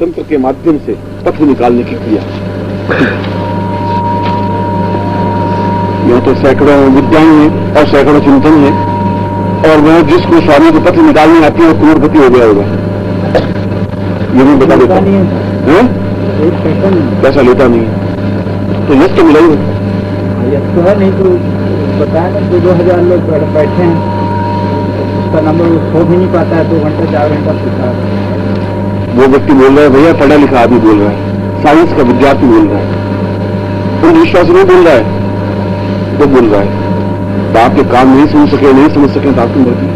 तंत्र के माध्यम से पत्र निकालने की क्रिया। यहाँ तो सैकड़ों विद्याएं हैं और सैकड़ों चिंतन है, और वह जिसको स्वामी को पत्र निकालने आती है वो करोड़पति हो गया होगा। ये भी बता देता है, पैसा लेता नहीं है तो यश तो मिला ही यश तो है नहीं, तो बताया ना 2,000 लोग बैठे हैं, उसका नंबर हो भी नहीं पाता है, 2 घंटा 4 घंटा पूछा। वो व्यक्ति बोल रहा है भैया, पढ़ा लिखा आदमी बोल रहा है, साइंस का विद्यार्थी बोल रहा है, उन विश्वास नहीं बोल रहा है, वो बोल रहा है। तो आपके काम नहीं सुन सके, नहीं समझ सके तो आपकी मर्जी।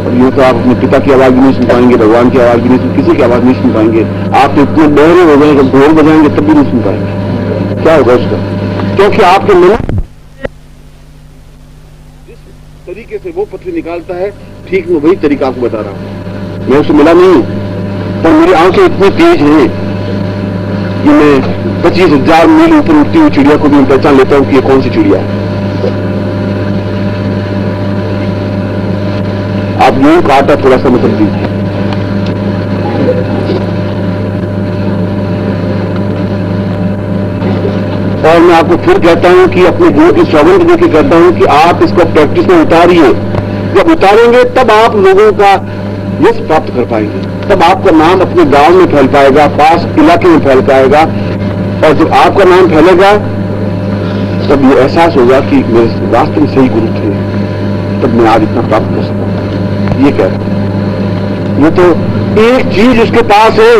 और यूँ तो आप अपने पिता की आवाज भी नहीं सुन पाएंगे, भगवान की आवाज भी नहीं सुन, किसी की आवाज नहीं सुन पाएंगे। आप तो इतने बहरे हो गए कि ढोल बजाएंगे तब भी नहीं सुन पाएंगे। क्या होगा उसका? क्योंकि आपके मन जिस तरीके से वो पत्र निकालता है, ठीक मैं वही तरीका आपको बता रहा हूं। मैं उसे मिला नहीं हूं, पर मेरी आंखें इतनी तेज हैं कि मैं 25,000 मील ऊपर उठती हुई चिड़िया को भी पहचान लेता हूं कि ये कौन सी चिड़िया है। आप यूं काटा थोड़ा सा मतलब दीजिए। और मैं आपको फिर कहता हूं कि अपने गुरु की सौगंध देकर कहता हूं कि आप इसको प्रैक्टिस में उतारिए। जब उतारेंगे तब आप लोगों का यश प्राप्त कर पाएंगे, तब आपका नाम अपने गांव में फैल पाएगा, पास इलाके में फैल पाएगा। और जब आपका नाम फैलेगा तब ये एहसास होगा कि मेरे वास्तव में सही गुरु थे, तब मैं आज इतना प्राप्त कर सकता। ये कह रहा हूं। ये तो एक चीज उसके पास है,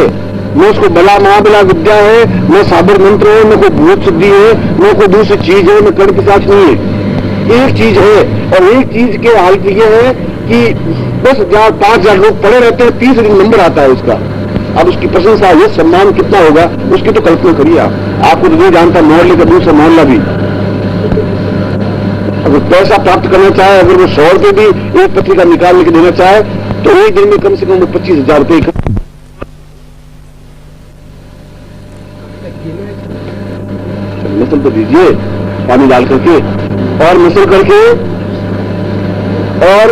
न उसको बला महाबला विद्या है, न साबर मंत्र है, न कोई भूत सिद्धि है, न कोई दूसरी चीज है, न कर्ण की साथ नहीं है। एक चीज है, और एक चीज के हालत ये है कि 10,000 5,000 लोग पड़े रहते हैं, 30 नंबर आता है उसका। अब उसकी प्रशंसा, ये सम्मान कितना होगा उसकी तो कल्पना करिए। आपको तो नहीं जानता मोहल्ले का दूसरा मोहल्ला भी अगर पैसा प्राप्त करना चाहे, अगर वो 100 रुपये भी एक पत्रिका निकालने के देना चाहे तो एक दिन में कम से कम वो 25,000 रुपये मसल तो दीजिए पानी डाल करके, और मसल करके, और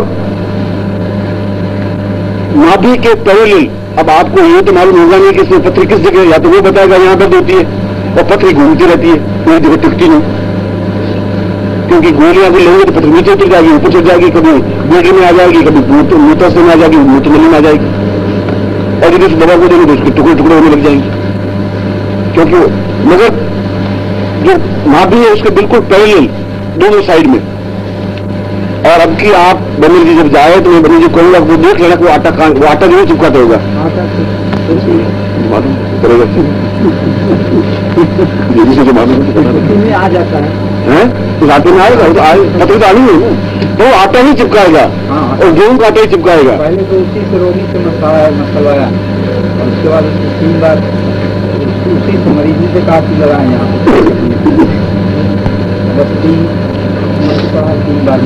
नाभि के पैरेलल। अब आपको ये तो मालूम होगा नहीं कि इसमें पत्र किस जगह, या तो वो बताएगा यहां दर्द होती है, और पत्र घूमती रहती है, कोई जगह टिकती नहीं, क्योंकि गोलियां भी लेंगे तो पत्र नीचे उतर जाएगी, ऊपर चढ़ जाएगी, कभी बेटे में आ जाएगी, कभी मूत्र में आ जाएगी, मूत्र नली में आ जाएगी, और यदि उस दवा को देंगे तो उसके टुकड़े टुकड़े होने लग जाएंगे। क्योंकि मगर जो नाभि है उसके बिल्कुल पैरेलल दोनों साइड में। और अब की आप बनी जी जब जाए तो मैं बनी जी कहूंगा वो देख लेना वो आटा नहीं चिपकाता होगा, मालूम करेगा जो मालूम आ जाता है तो आटे में आएगा, तो पत्र तो आनी है तो आटा ही चिपकाएगा, और गेहूं का आटा ही चिपकाएगा। पहले तो उसी से रोगी से मसलवाया, और उसके बाद उसको 3 बार उसी से मरीजी से काफी लगाए यहाँ बस 3 बार।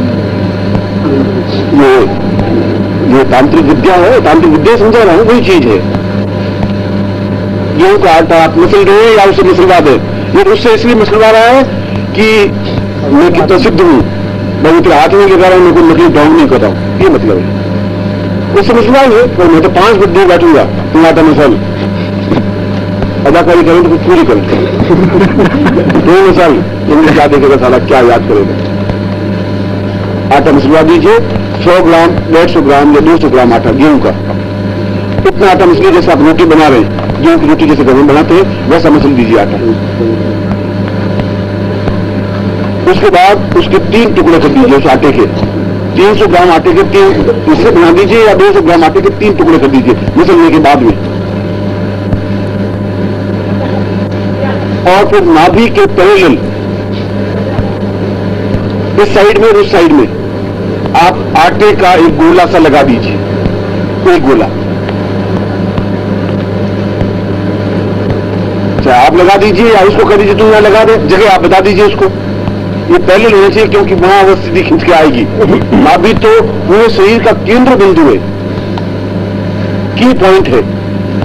ये तांत्रिक विद्या है, तांत्रिक विद्या समझा रहा हूँ, वही चीज है। गेहूं का आटा आप मसल रहे हैं या उसे मसलवा दे, ये उससे इसलिए मसलवा रहा है कि मैं कितना सिद्ध हूं, मैं उनके हाथ में लगा रहा हूं, मैं कोई नकली ढोंग नहीं कर रहा हूं, ये मतलब है। उससे मसलवाएंगे और मैं तो 5 बजे बैठूंगा, तुम आता मसल अदाकारी करें तो कुछ पूरी करें 2 मसल, इनमें क्या देखेगा साला, क्या याद करेगा। आटा मसलवा दीजिए, 100 ग्राम 150 ग्राम या 200 ग्राम आटा गेहूं का, इतना आटा मसलिए जैसे आप रोटी बना रहे हैं, गेहूं की रोटी जैसे घर में बनाते हैं वैसा मसल दीजिए आटा। उसके बाद उसके 3 टुकड़े कर दीजिए उस आटे के, 300 ग्राम आटे के 3 हिस्से बना दीजिए, या 200 ग्राम आटे के 3 टुकड़े कर दीजिए मसलने के बाद में। और फिर नाभि के पैरेलल इस साइड में और उस साइड में आप आटे का एक गोला सा लगा दीजिए, एक गोला चाहे आप लगा दीजिए या उसको कर दीजिए, तुम यहां लगा दे, जगह आप बता दीजिए उसको। ये पहले लेना चाहिए क्योंकि वहां वो स्थिति खींच के आएगी। नाभि तो पूरे शरीर का केंद्र बिंदु है, की पॉइंट है,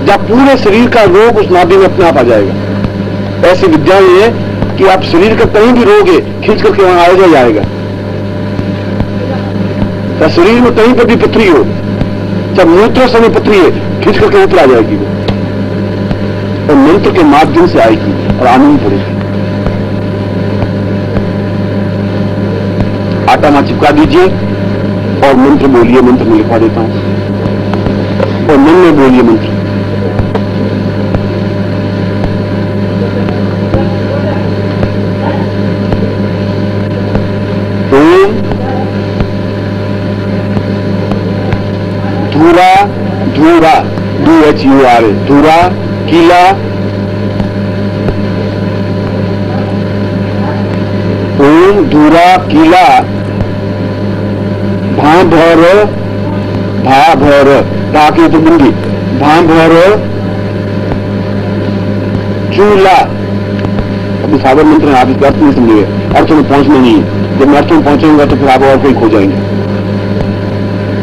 जब पूरे शरीर का रोग उस नाभि में अपने आप आ जाएगा। ऐसी विद्या है कि आप शरीर का कहीं भी रोग है खींच करके वहां आएगा ही आएगा। शरीर में कहीं पर भी पथरी हो, जब मूत्र समीपत्री है खींच करके ऊपर आ जाएगी वो, और मंत्र के माध्यम से आएगी और आनंद पड़ेगी। आटा में चिपका दीजिए और मंत्र बोलिए। मंत्र में लिखवा देता हूं और मन में बोलिए मंत्र। ओम धूरा धूरा DHURA धूरा कीला ओम धूरा कीला भाभर भाभर ताकि तो बिंदी भाभर चूला। अभी सागर मंत्र है, आप इसका अर्थ नहीं समझिए, अर्थों में पहुंचना नहीं है। जब मैं अर्थों में पहुंचेंगे तो फिर आप और कोई खो जाएंगे।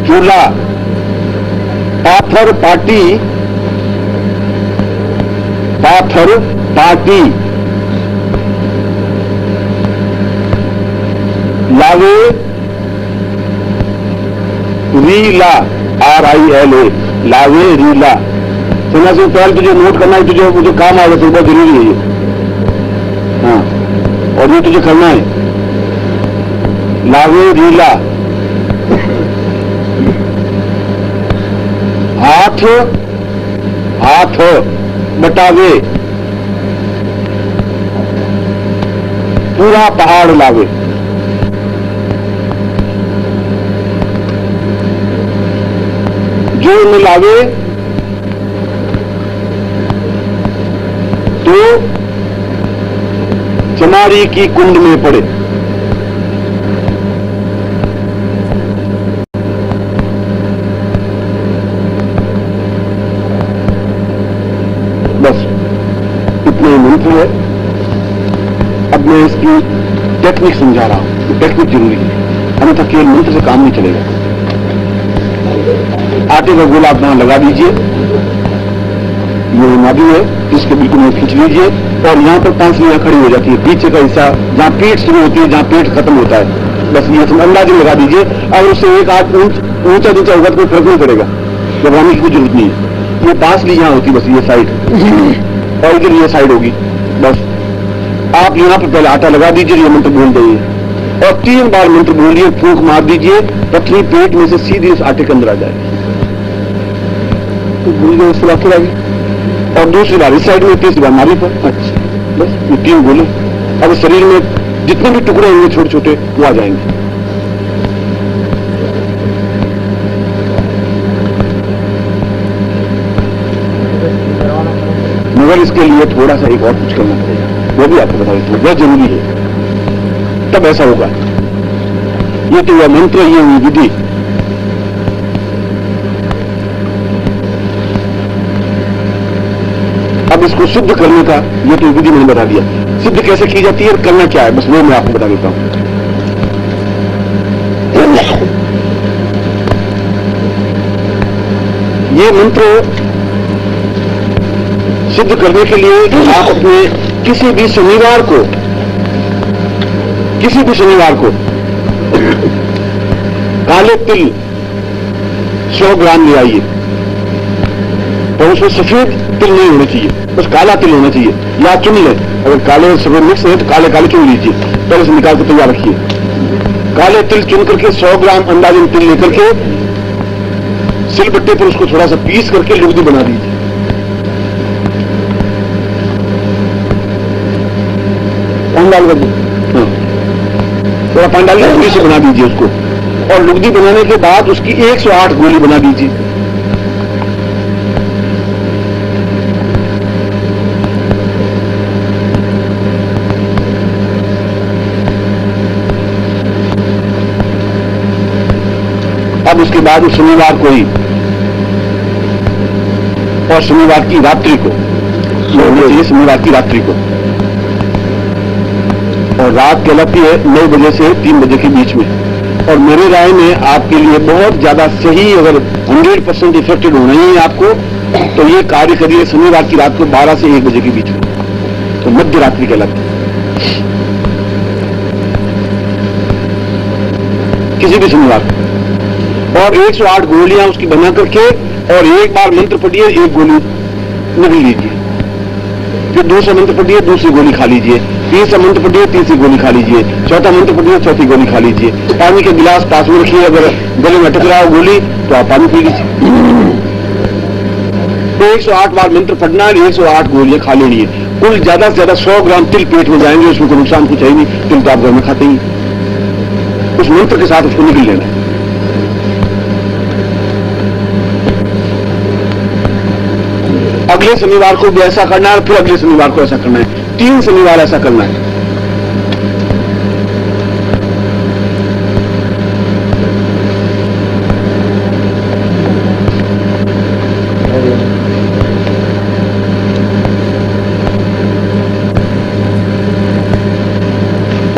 चूला पाथर पाटी पाथर पाटी लावे रीला RILA लावे रीला। सुना से पहले तुझे नोट करना है, तुझे मुझे काम आएगा तो बहुत जरूरी है ये। हाँ, और ये तुझे करना है लावे रीला। हाथ हाथ बटावे पूरा पहाड़ लावे। जो में लावे तो चमारी की कुंड में पड़े। बस इतने ही मंत्र है। अब मैं इसकी टेक्निक समझा रहा हूं। टेक्निक जरूरी है, अन्यथा केवल मंत्र से काम नहीं चलेगा। आटे का गोला अपना लगा दीजिए, ये नाभि है इसके बिल्कुल में खींच लीजिए और यहां पर 5 सुइयां खड़ी हो जाती है। पीछे का हिस्सा जहां पेट शुरू होती है, जहां पेट खत्म होता है, बस ये अंदाजे लगा दीजिए। और उससे 1 आध ऊंचा नीचा होगा तो कोई फर्क नहीं पड़ेगा, घबराने की कोई जरूरत नहीं है। ये पास ली यहां होती बस ये साइड और इधर ये साइड होगी। बस आप यहां पर पहले आटा लगा दीजिए, ये मंत्र बोल दीजिए और 3 बार मंत्र बोलिए, फूंक मार दीजिए, पथरी पेट में से सीधे उस आटे के अंदर आ जाएगी। तो भूल गए उसके बाद फिर आगे और दूसरी बार इस साइड में, तीसरी बार नाभि पर। अच्छा, बस ये 3 बोले। अब शरीर में जितने भी टुकड़े होंगे छोटे छोटे वो आ जाएंगे। मगर इसके लिए थोड़ा सा एक और कुछ करना पड़ेगा, वो भी आपको बता देता हूं, बहुत जरूरी है, तब ऐसा होगा। ये तो हुआ मंत्र, ये हुई विधि। अब इसको सिद्ध करने का ये तो विधि मैंने बता दिया। सिद्ध कैसे की जाती है, करना क्या है, बस वो मैं आपको बता देता हूं। ये मंत्र सिद्ध करने के लिए आप अपने किसी भी शनिवार को काले तिल 100 ग्राम ले आइए, और उसमें सफेद तिल नहीं होना चाहिए, बस काला तिल होना चाहिए, या चुन लें। अगर काले और सफेद मिक्स है तो काले काले चुन लीजिए, पहले से निकाल के तैयार रखिए। काले तिल चुन करके 100 ग्राम अंदाजन तिल लेकर के सिलबट्टे पर उसको थोड़ा सा पीस करके लुगदी बना दीजिए। पांडाल कर थोड़ा पांडाल लुगदी से बना दीजिए उसको, और लुगदी बनाने के बाद उसकी 108 गोली बना दीजिए। अब उसके बाद उस शनिवार को ही और शनिवार की रात्रि को, शनिवार की रात्रि को, और रात कहलाती है 9 बजे से 3 बजे के बीच में। और मेरे राय में आपके लिए बहुत ज्यादा सही, अगर 100% इफेक्टेड होना ही है आपको, तो ये कार्य करिए शनिवार की रात को 12 से 1 बजे के बीच में, तो मध्य रात्रि कहलाती है। किसी भी शनिवार, और 108 गोलियां उसकी बना करके और एक बार मंत्र पढ़िए, एक गोली निगल लीजिए, फिर दूसरा मंत्र पढ़िए, दूसरी गोली खा लीजिए, तीसरा मंत्र पढ़िए, तीसरी गोली खा लीजिए, चौथा मंत्र पढ़िए, चौथी गोली खा लीजिए। पानी के गिलास पास में रखिए, अगर गले में अटक रहा हो गोली तो आप पानी पी लीजिए। तो 108 बार मंत्र पढ़ना है, 108 गोलियां खा लेनी है। कुल ज्यादा से ज्यादा 100 ग्राम तिल पेट में जाएंगे, उसमें कोई नुकसान कुछ है नहीं, तिल तो आप घर में खाते ही, उस मंत्र के साथ उसको निकल लेना है। अगले शनिवार को भी ऐसा करना है, फिर अगले शनिवार को ऐसा करना है, 3 शनिवार ऐसा करना है।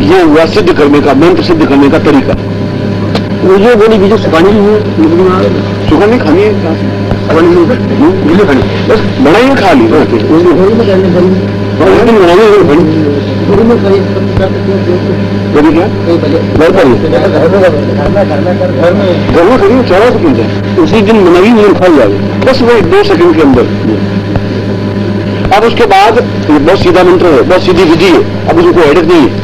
ये हुआ सिद्ध करने का, मंत्र सिद्ध करने का तरीका। मुझे गोली बीजों सुखानी है, सुखानी खानी है, बस बनाइए खा ली, घर में करिए, 14 सेकंड है, उसी दिन बनाई नहीं खाई जाए, बस वही 2 सेकंड के अंदर। अब उसके बाद बहुत सीधा मंत्र है, बहुत सीधी विधि है, अब उसको एडिट नहीं है।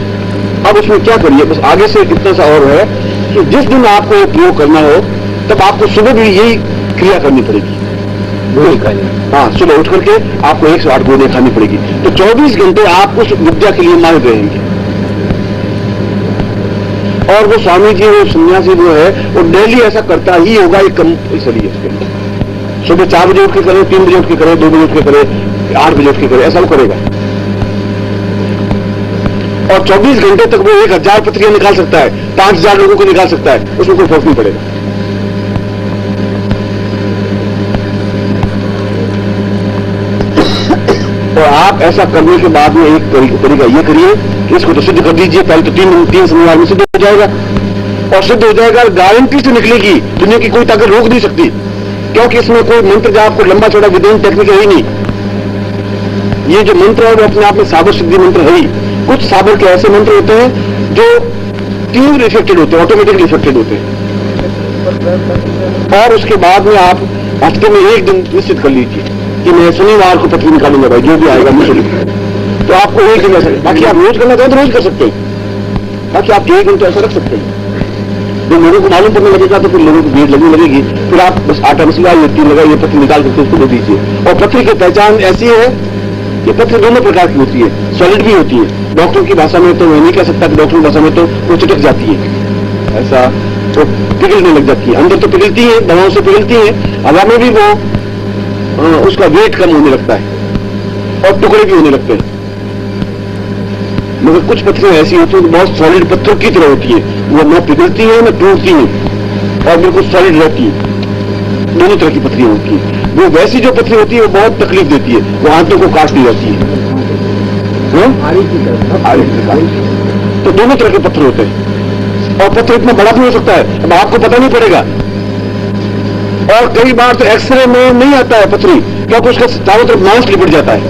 अब उसमें क्या करिए, बस आगे से इतना सा और है कि जिस दिन आपको ये प्रयोग करना हो तब आपको सुबह भी यही क्रिया करनी पड़ेगी। हाँ, सुबह उठ करके आपको 108 गोलियां खानी पड़ेगी। तो 24 घंटे आप उस विद्या के लिए माहिर रहेंगे। और वो स्वामी जी, वो सन्यासी वो है, वो डेली ऐसा करता ही होगा, ये कंपल्सरी है उसके अंदर। सुबह 4 बजे उठ के करे, 3 बजे उठ के करे, 2 बजे उठ के करे, 8 बजे उठ के करे, ऐसा वो करेगा। और 24 घंटे तक वो 1000 पत्रियां निकाल सकता है, 5000 लोगों को निकाल सकता है, उसमें कोई फर्क नहीं पड़ेगा। और आप ऐसा करने के बाद में एक तरीका ये करिए कि इसको तो सिद्ध कर दीजिए। पहले तो 3 शनिवार में सिद्ध हो जाएगा, और सिद्ध हो जाएगा, गारंटी से निकलेगी, दुनिया की कोई ताकत रोक नहीं सकती, क्योंकि इसमें कोई मंत्र जाप को लंबा चौड़ा विधान टेक्निक है ही नहीं। ये जो मंत्र है वो अपने आप में साबर सिद्धि मंत्र है ही। कुछ साबर के ऐसे मंत्र होते हैं जो तीव्र इफेक्टेड होते हैं, ऑटोमेटिकली इफेक्टेड होते हैं। और उसके बाद में आप हफ्ते में 1 दिन निश्चित कर लीजिए कि मैं शनिवार को पत्री निकालूंगा, भाई जो भी आएगा मुझे। तो आपको 1 दिन ऐसा, बाकी आप रोज करना चाहें तो रोज कर सकते हैं, बाकी आप 1 दिन तो ऐसा रख सकते हैं। तो लोगों को मालूम पड़ने लगेगा तो फिर लोगों को भीड़ लगने लगेगी, फिर आप बस आटा मसला ये 3 लगाइए, पत्री निकाल करके उसको दे दीजिए। और पत्री की पहचान ऐसी है कि पत्री दोनों प्रकार की होती है, सॉलिड भी होती है। डॉक्टर की भाषा में तो मैं नहीं कह सकता कि डॉक्टर की भाषा में तो वो चिटक जाती है, ऐसा तो पिघलने लग जाती है। अंदर तो पिघलती है, दवाओं से पिघलती है, हवा में भी वो उसका वेट कम होने लगता है और टुकड़े भी होने लगते हैं। मगर कुछ पत्रियां ऐसी होती हैं, बहुत सॉलिड पत्थर की तरह होती है, वो न पिघलती है न टूटती है और बिल्कुल सॉलिड रहती है। दोनों तरह की पत्रियां होती है। वो वैसी जो पत्थर होती है वो बहुत तकलीफ देती है, वो हाथों को काट दी जाती है। तो दोनों तरह के पत्थर होते हैं, और पत्थर इतना बड़ा भी हो सकता है, अब आपको पता नहीं पड़ेगा। और कई बार तो एक्सरे में नहीं आता है पथरी, क्योंकि उसका चारों तरफ मांस लिपट जाता है।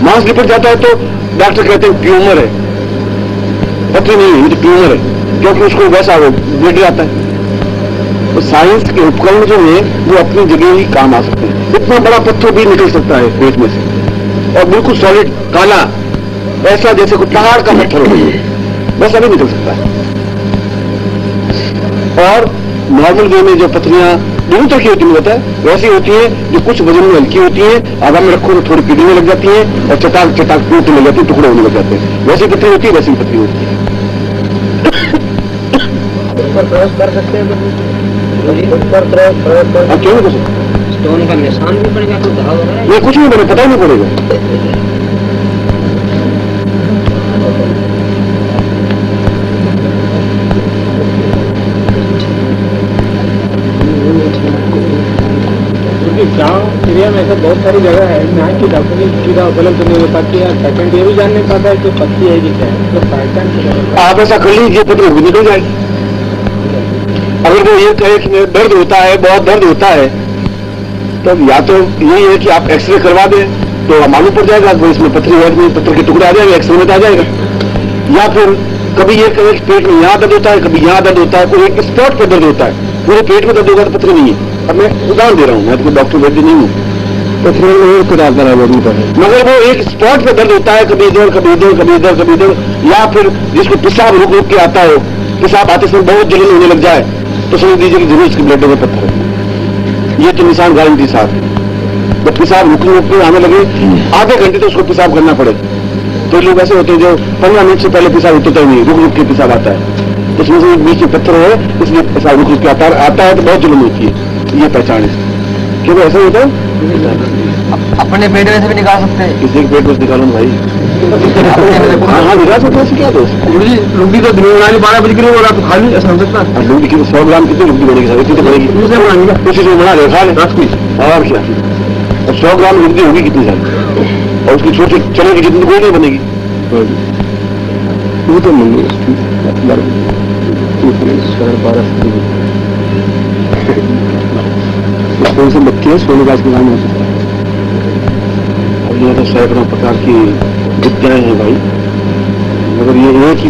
मांस लिपट जाता है तो डॉक्टर कहते हैं ट्यूमर है, पथरी नहीं है, ये तो ट्यूमर है, क्योंकि उसको वैसा वो ब्लड जाता है। तो साइंस के उपकरण जो है वो अपनी जगह ही काम आ सकते हैं। इतना बड़ा पत्थर भी निकल सकता है पेट में से, और बिल्कुल सॉलिड काला, ऐसा जैसे कोई पहाड़ का पत्थर हो, वैसा भी निकल सकता है। और नॉर्मल वे में जो पत्थरियां दोनों तरह की होती है, वैसी होती है जो कुछ वजन में हल्की होती है, हवा में रखो तो थोड़ी पिघलने लग जाती है और चटाक चटाक टूटने लग जाती है, टुकड़े होने लग जाते हैं। वैसी पत्थरी होती है, वैसी पत्थरी होती है। कर सकते हैं क्यों नहीं कर सकते? स्टोन का निशान भी पड़ेगा, कुछ घाव हो रहा है? ये कुछ नहीं बने, पता ही नहीं पड़ेगा। गाँव एरिया में ऐसा बहुत सारी जगह है जहाँ की डॉक्टरी सुविधा उपलब्ध नहीं हो पाती है। सेकंड ये भी जान नहीं पाता है कि पत्ती है कि क्या है, तो पहचान आप ऐसा कर लीजिए, पत्नी भी निकल जाएगी। अगर वो ये कहे कि मेरे दर्द होता है, बहुत दर्द होता है, तो या तो यही है कि आप एक्सरे करवा दें तो मालूम पड़ जाएगा वो इसमें पत्थरी है, पत्थर के टुकड़े आ जाएंगे, एक्सरे में तो आ जाएगा। या फिर कभी ये कहे कि पेट में यहाँ दर्द होता है, कभी यहाँ दर्द होता है, कोई एक स्पॉट पर दर्द होता है, पूरे पेट में दर्द होगा तो पथरी नहीं है। अब मैं उदाहरण दे रहा हूँ, मैं तो डॉक्टर वैद्य नहीं हूँ, पथरी में खुद आता है मगर वो एक स्पॉट पे दर्द होता है, कभी इधर कभी इधर कभी इधर कभी इधर, या फिर जिसको पेशाब रुक रुक के आता हो, पेशाब आते समय बहुत जलन होने लग जाए तो समझ लीजिए कि जरूर उसके ब्लड में पत्थर है। ये तो निशान गारंटी साहब। जब पेशाब रुक के आने लगे आधे घंटे तो उसको पेशाब करना पड़े, तो लोग ऐसे होते हैं जो 15 मिनट से पहले पेशाब उतरता ही नहीं, रुक रुक के पेशाब आता है, तो उसमें से बीच में पत्थर है इसलिए पेशाब रुक रुक के आता है तो बहुत जलन होती है। ये पहचान है क्यों ऐसा होता है। अपने पेट में से भी निकाल सकते हैं, किसी के पेट में से निकालो ना भाई। हाँ निकाल सकते हैं, क्या दोस्त लुंगी तो 12 बजे किलो और आप खा ली, ऐसा हो सकता है। लुंगी की 100 ग्राम कितनी लुंगी बनेगी सर, इतनी तो बनेगी, उसी से बना ले खा ले रात की। और क्या, और 100 ग्राम लुंगी होगी कितनी सर, और उसकी छोटी चने की जितनी कोई नहीं बनेगी। वो तो मंगी कौन से बच्चे हैं सोने का नाम हो सकता है। अब ये तो सैकड़ों प्रकार की विद्याएं हैं भाई, मगर ये एक ही